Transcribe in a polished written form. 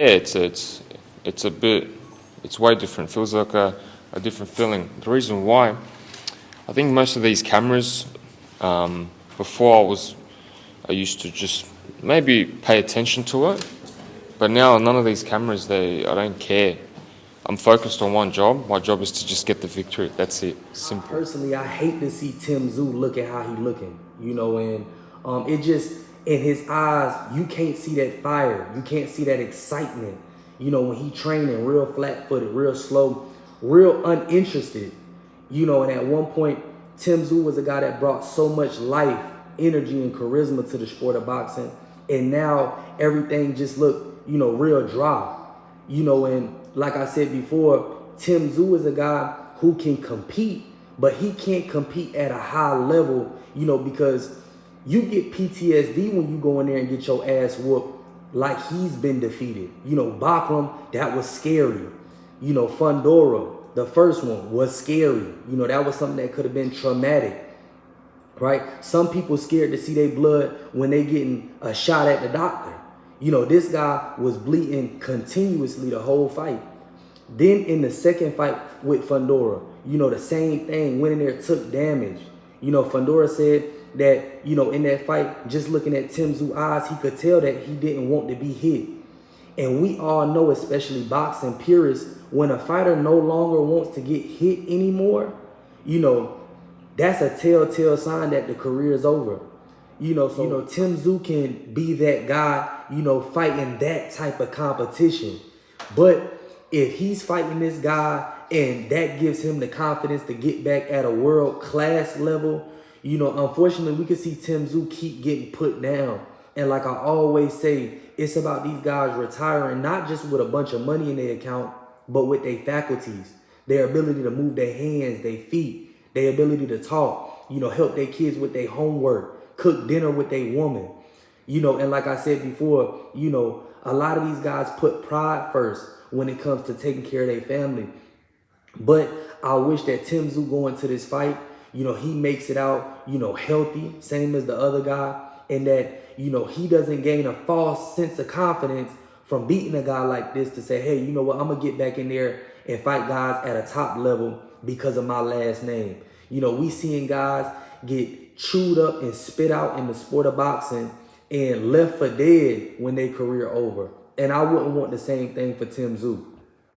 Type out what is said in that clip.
Yeah, it's way different. Feels like a different feeling. The reason why, I think most of these cameras, before I used to just maybe pay attention to it, but now none of these cameras, I don't care. I'm focused on one job. My job is to just get the victory. That's it. Simple. Personally, I hate to see Tsyzu looking how he looking, and it just, in his eyes, you can't see that fire. You can't see that excitement, when he training real flat-footed, real slow, real uninterested, and at one point, Tsyzu was a guy that brought so much life, energy, and charisma to the sport of boxing, and now everything just looked, real dry, and like I said before, Tsyzu is a guy who can compete, but he can't compete at a high level, because you get PTSD when you go in there and get your ass whooped like he's been defeated. Bakram, that was scary. Fundora, the first one, was scary. That was something that could have been traumatic, right? Some people scared to see their blood when they getting a shot at the doctor. This guy was bleeding continuously the whole fight. Then in the second fight with Fundora, the same thing, went in there, took damage. Fundora said that, in that fight, just looking at Tsyzu's eyes, he could tell that he didn't want to be hit. And we all know, especially boxing purists, when a fighter no longer wants to get hit anymore, that's a telltale sign that the career is over. Tsyzu can be that guy, fighting that type of competition. But if he's fighting this guy and that gives him the confidence to get back at a world-class level, unfortunately, we can see Tsyzu keep getting put down. And like I always say, it's about these guys retiring, not just with a bunch of money in their account, but with their faculties, their ability to move their hands, their feet, their ability to talk, help their kids with their homework, cook dinner with their woman. And like I said before, a lot of these guys put pride first when it comes to taking care of their family. But I wish that Tsyzu going to this fight, he makes it out, healthy, same as the other guy, and that, he doesn't gain a false sense of confidence from beating a guy like this to say, hey, you know what, I'm going to get back in there and fight guys at a top level because of my last name. We seeing guys get chewed up and spit out in the sport of boxing and left for dead when their career over. And I wouldn't want the same thing for Tsyzu.